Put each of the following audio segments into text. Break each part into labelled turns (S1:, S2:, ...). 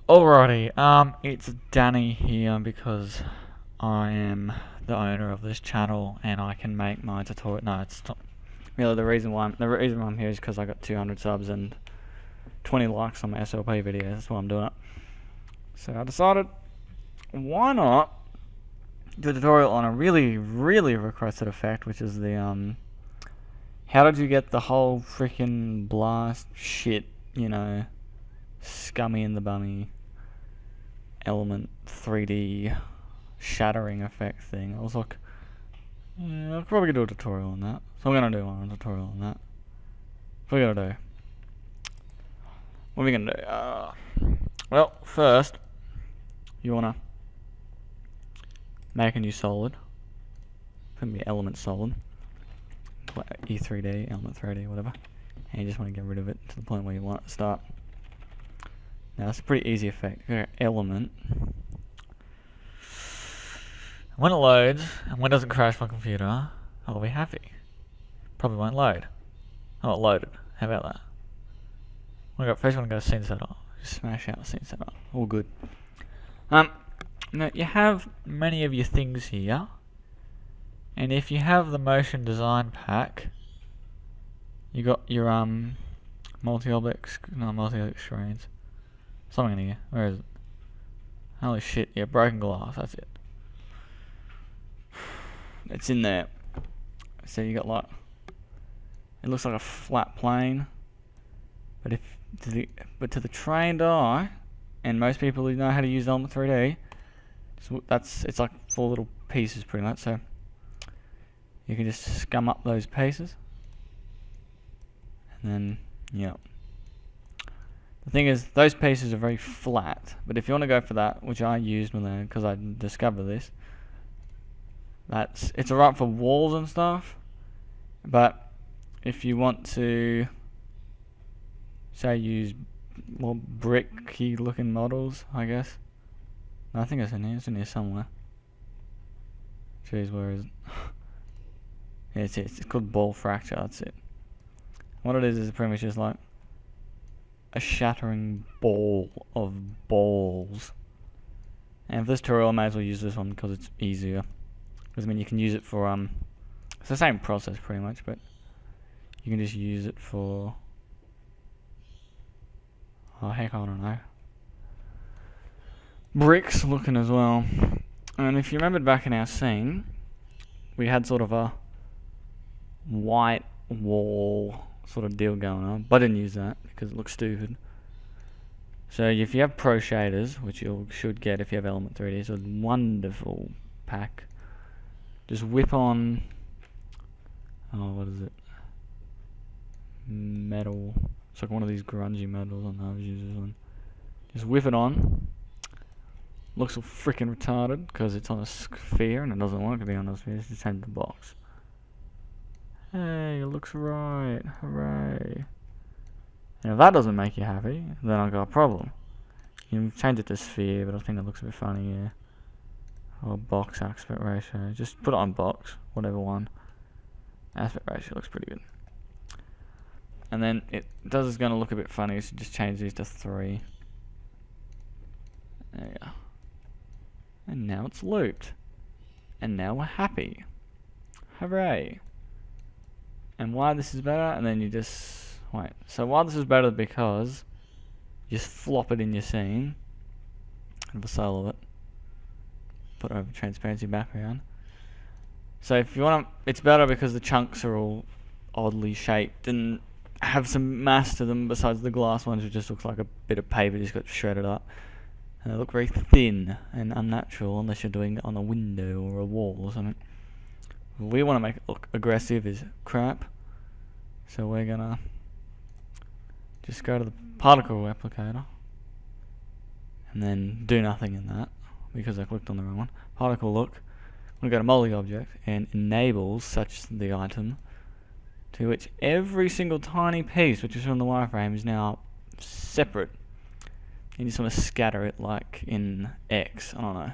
S1: Alrighty, it's Danny here because I am the owner of this channel and I can make my tutorial. No, it's not really the reason why I'm here is because I got 200 subs and 20 likes on my SLP videos. That's why I'm doing it. So I decided, why not do a tutorial on a really requested effect, which is the how did you get the whole freaking blast shit, scummy in the bummy element 3D shattering effect thing. I was like, yeah, I'll probably do a tutorial on that. So I'm gonna do a tutorial on that. What are we gonna do? What are we gonna do? Well, first, you wanna make a new solid. Put me element solid. E3D, element 3D, whatever. And you just want to get rid of it to the point where you want it to start. Now that's a pretty easy effect. Element. When it loads, and when it doesn't crash my computer, I'll be happy. Probably won't load. Oh, it loaded. How about that? First want to go scene setter. Just smash out scene setter. All good. Now you have many of your things here. And if you have the motion design pack, you got your multi-object screens. Something in here. Where is it? Holy shit! Yeah, broken glass. That's it. It's in there. So you got it looks like a flat plane, but to the trained eye, and most people who know how to use Element 3D, it's like 4 little pieces pretty much. So you can just scum up those pieces, and then the thing is, those pieces are very flat, but if you want to go for that, which I used because I discovered this, it's alright for walls and stuff, but if you want to, say, use more bricky looking models, I guess. No, I think it's in here. It's in here somewhere. Jeez, where is it? Yeah, it's called ball fracture. That's it. What it is pretty much just like a shattering ball of balls. And for this tutorial, I may as well use this one because it's easier. Because I mean, you can use it for it's the same process pretty much, but you can just use it for, oh heck, I don't know, bricks looking as well. And if you remembered back in our scene, we had sort of a white wall sort of deal going on, but I didn't use that because it looks stupid. So if you have pro shaders, which you should get if you have Element 3D, it's a wonderful pack. Just whip on, what is it? Metal. It's like one of these grungy metals. I know I use this one. Just whip it on. Looks all freaking retarded because it's on a sphere and it doesn't want to be on a sphere. It's just in the box. Hey, it looks right. Hooray. And if that doesn't make you happy, then I've got a problem. You can change it to sphere, but I think it looks a bit funny, yeah. Or box aspect ratio. Just put it on box, whatever one. Aspect ratio looks pretty good. And then it's going to look a bit funny, so just change these to 3. There you go. And now it's looped. And now we're happy. Hooray. And why this is better, and then you just wait. So why this is better, because you just flop it in your scene, have a sale of it, put it over transparency background. So if you want to, it's better because the chunks are all oddly shaped and have some mass to them, besides the glass ones, which just looks like a bit of paper just got shredded up, and they look very thin and unnatural unless you're doing it on a window or a wall or something. We want to make it look aggressive as crap, so we're gonna just go to the particle applicator and then do nothing in that because I clicked on the wrong one. Particle look, we're gonna go to multi-object and enables such the item to which every single tiny piece which is from the wireframe is now separate. You just want to scatter it like in X, I don't know.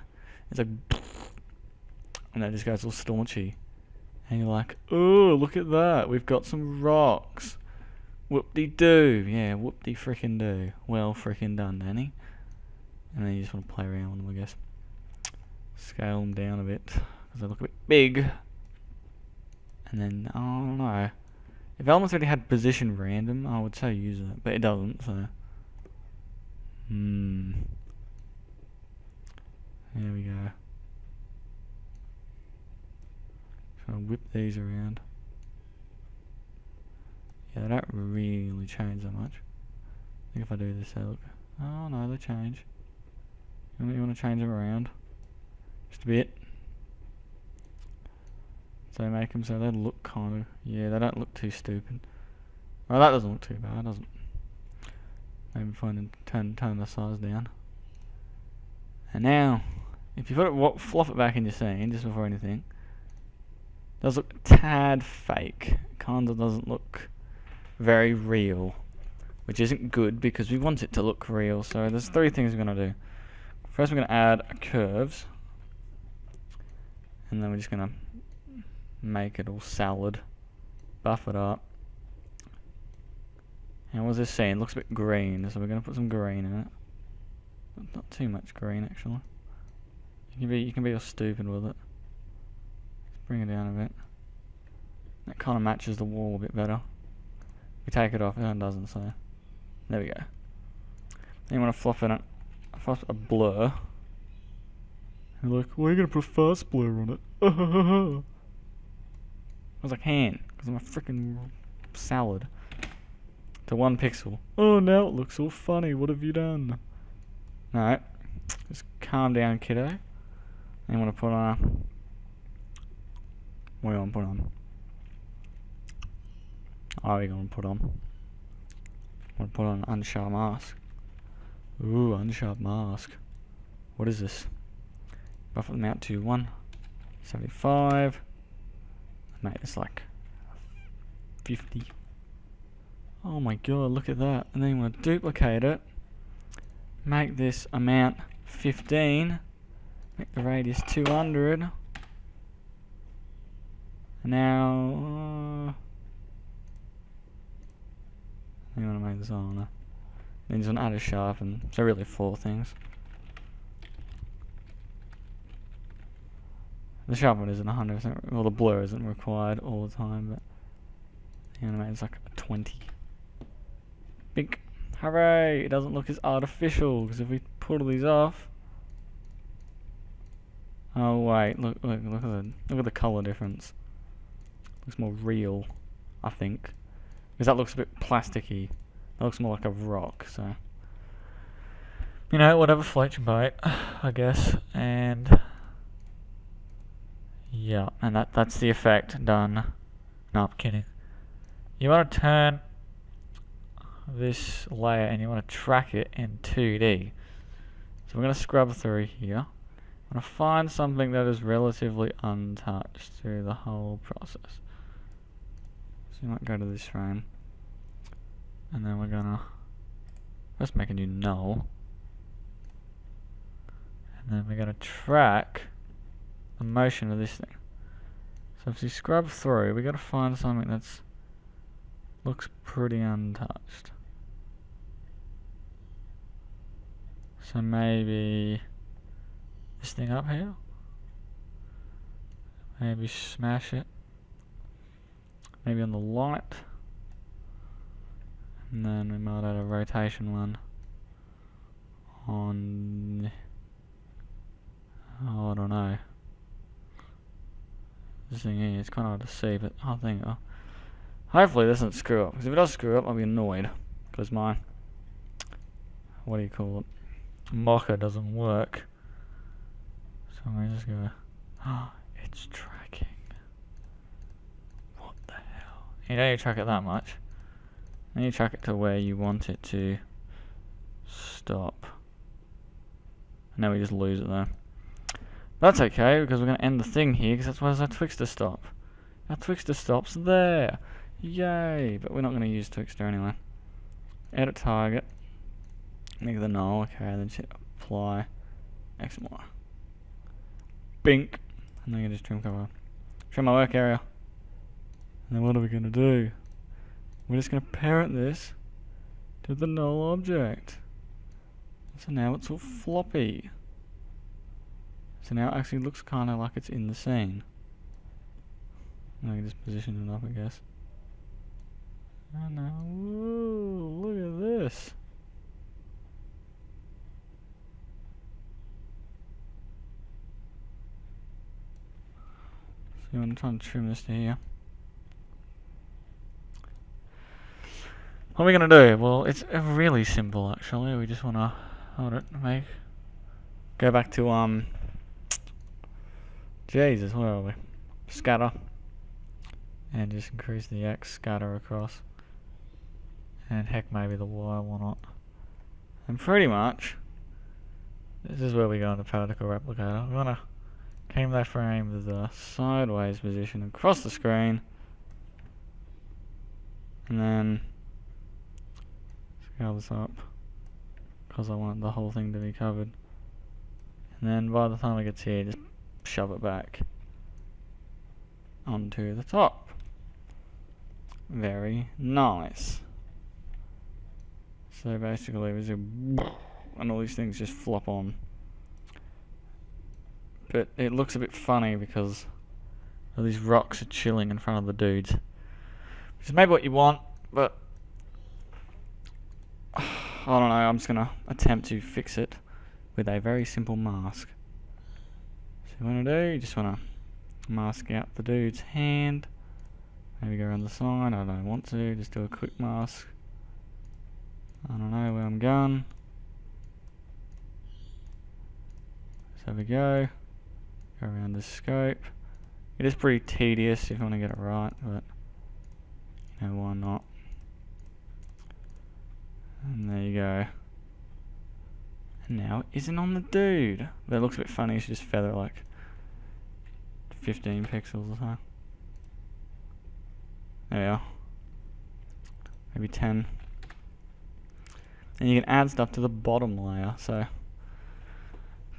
S1: It's like, and that just goes all staunchy. And you're like, oh, look at that, we've got some rocks. Whoop-de-doo. Yeah, whoop-de-frickin-doo. Well frickin' done, Danny. And then you just want to play around with them, I guess. Scale them down a bit, because they look a bit big. And then, I don't know. If elements already had position random, I would say use it, but it doesn't, so. There we go. Try to whip these around. Yeah, they don't really change that much. I think if I do this, they look. Oh no, they change. You want to change them around just a bit. So make them so they look kind of. Yeah, they don't look too stupid. Well, that doesn't look too bad, does it? Maybe turn the size down. And now, if you fluff it back in your scene just before anything, it does look a tad fake. Kind of doesn't look very real, which isn't good because we want it to look real. So there's three things we're going to do. First we're going to add curves, and then we're just going to make it all solid, buff it up. And what's this saying? It looks a bit green, so we're going to put some green in it. Not too much green actually. You can be all stupid with it. Let's bring it down a bit. That kind of matches the wall a bit better. We take it off, it doesn't, so there we go. Then you want to fluff a blur. You're like, well, you're gonna put a fast blur on it. I was like, hand, because I'm a freaking salad. To 1 pixel. Oh, now it looks all funny. What have you done? Alright, just calm down, kiddo. You want to put on. What do you want to put on? Oh, you're going to put on. I want to put on an unsharp mask. Ooh, unsharp mask. What is this? Buff them out to 175. Make this like 50. Oh my god, look at that. And then you want to duplicate it. Make this amount 15. Make the radius 200. And now you want to make this on. Then you just want to add a sharpen. So really 4 things. The sharpen isn't 100%. Well, the blur isn't required all the time, but you want to make this like a 20. Bink. Hooray! It doesn't look as artificial, because if we pull these off. Oh wait, look at the colour difference. Looks more real, I think. Because that looks a bit plasticky. That looks more like a rock, so. You know, whatever floats your boat, I guess. And yeah, and that's the effect done. No, I'm kidding. You want to turn this layer and you want to track it in 2D. So we're going to scrub through here. I'm going to find something that is relatively untouched through the whole process. So you might go to this frame. And then we're going to first make a new null. And then we're going to track the motion of this thing. So if you scrub through, we've got to find something that's looks pretty untouched. So maybe this thing up here. Maybe smash it. Maybe on the light. And then we might add a rotation one on. Oh, I don't know. This thing here, it's kind of hard to see, but I think hopefully this doesn't screw up. Because if it does screw up, I'll be annoyed. Because my, what do you call it? Mocker doesn't work. So I'm going to just go, oh, it's tracking. What the hell? You don't need to track it that much. Then you track it to where you want it to stop. And then we just lose it there. That's okay, because we're going to end the thing here, because that's where our Twixtor stop. Our Twixtor stop's there. Yay! But we're not going to use Twixtor anyway. Edit target. Make the null. Okay, then hit apply. X and Y. Bink. And then you just trim cover. Trim my work area. And then what are we going to do? We're just going to parent this to the null object. So now it's all floppy. So now it actually looks kind of like it's in the scene. I can just position it up, I guess. Oh no, whoa, look at this. So I'm trying to trim this to here. What are we gonna do? Well, it's really simple actually. We just wanna hold it, go back to Jesus, where are we? Scatter. And just increase the X, scatter across. And heck, maybe the Y, why not? And pretty much, this is where we go into particle replicator. We're gonna came that frame with the sideways position across the screen. And then scale this up because I want the whole thing to be covered. And then by the time it gets here, just shove it back onto the top. Very nice. So basically, we do and all these things just flop on. But it looks a bit funny because all these rocks are chilling in front of the dudes. Which is maybe what you want, but I don't know, I'm just gonna attempt to fix it with a very simple mask. So you wanna do, you just wanna mask out the dude's hand. Maybe go around the side, I don't want to, just do a quick mask. I don't know where I'm going. So we go around the scope. It is pretty tedious if you want to get it right, but you know, why not? And there you go. And now it isn't on the dude. But it looks a bit funny, you should just feather like 15 pixels or so. There we are. Maybe 10. And you can add stuff to the bottom layer, so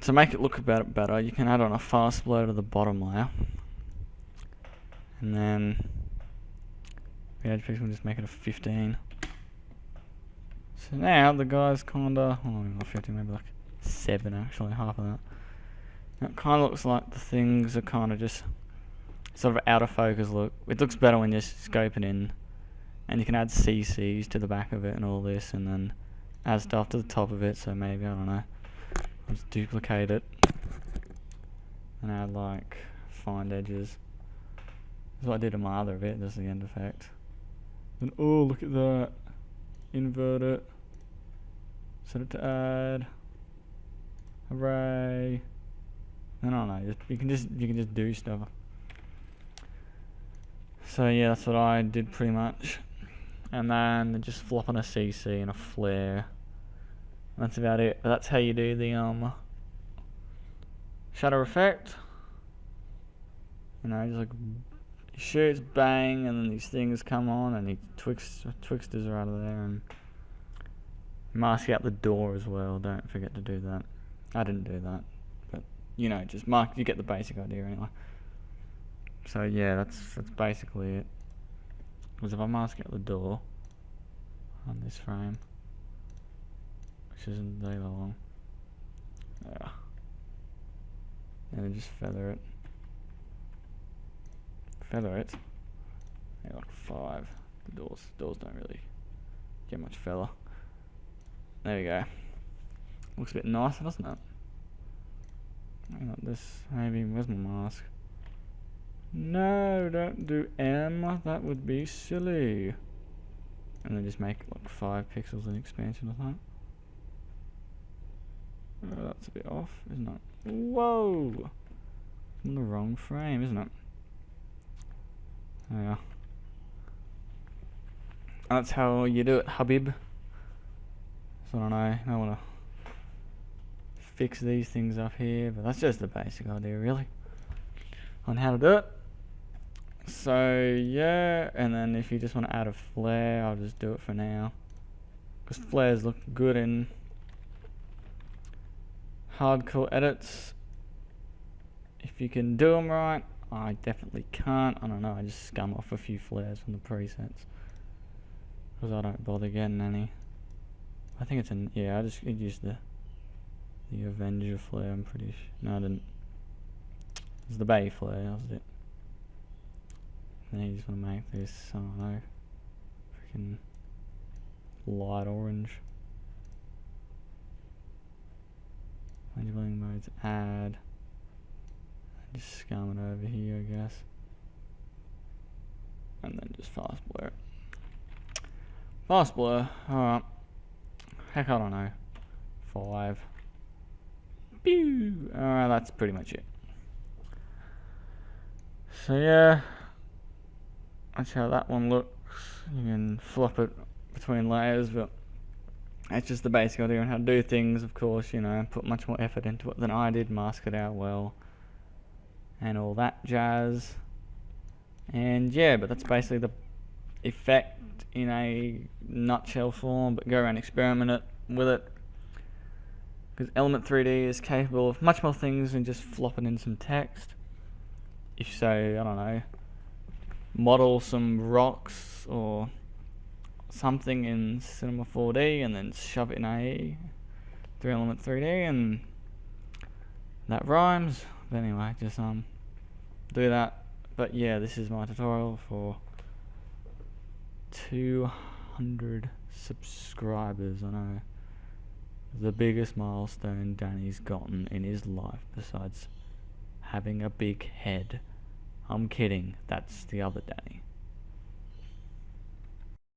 S1: to make it look a bit better, you can add on a fast blow to the bottom layer. And then the edge pixel, just make it a 15. So now the guy's kinda, oh, not 15, maybe like 7 actually, half of that. Now it kinda looks like the things are kinda just sort of out of focus look. It looks better when you scope it in. And you can add CCs to the back of it and all this, and then add stuff to the top of it, so maybe, I don't know, I'll just duplicate it and add like find edges. That's what I did in my other bit, that's the end effect. And oh, look at that, invert it, set it to add, hooray. I don't know, you can just do stuff. So yeah, that's what I did pretty much. And then just flop on a CC and a flare. That's about it. But that's how you do the shutter effect. You know, just like he shoots, bang, and then these things come on, and he twixters are out of there, and mask out the door as well. Don't forget to do that. I didn't do that, but you know, just mark. You get the basic idea anyway. So yeah, that's basically it. Because if I mask out the door on this frame, which isn't that long, yeah, and then just feather it, maybe like 5. The doors don't really get much feather. There we go. Looks a bit nicer, doesn't it? Maybe not this. Maybe where's my mask? No, don't do M. That would be silly. And then just make like 5 pixels in expansion or something. Oh, that's a bit off, isn't it? Whoa! It's in the wrong frame, isn't it? Yeah. That's how you do it, Habib. So I don't know. I want to fix these things up here, but that's just the basic idea, really, on how to do it. So yeah, and then if you just want to add a flare, I'll just do it for now, because flares look good in hardcore edits. If you can do them right, I definitely can't. I don't know, I just scum off a few flares from the presets because I don't bother getting any. I think it's yeah, I just use the The Avenger flare, I'm pretty sure. No, I didn't. It's the Bay flare, that was it. And then you just want to make this, I don't know, freaking light orange. Labeling modes, add. Just scum it over here, I guess. And then just fast blur. Fast blur, alright. Heck, I don't know. 5. Pew! Alright, that's pretty much it. So yeah, that's how that one looks. You can flop it between layers, but it's just the basic idea on how to do things. Of course, you know, put much more effort into it than I did, mask it out well, and all that jazz. And yeah, but that's basically the effect in a nutshell form, but go around and experiment it with it. Because Element 3D is capable of much more things than just flopping in some text. If you say, I don't know, model some rocks or something in Cinema 4D and then shove it in a 3-element 3D and that rhymes. But anyway, just do that. But yeah, this is my tutorial for 200 subscribers. I know, the biggest milestone Danny's gotten in his life besides having a big head. I'm kidding, that's the other Danny.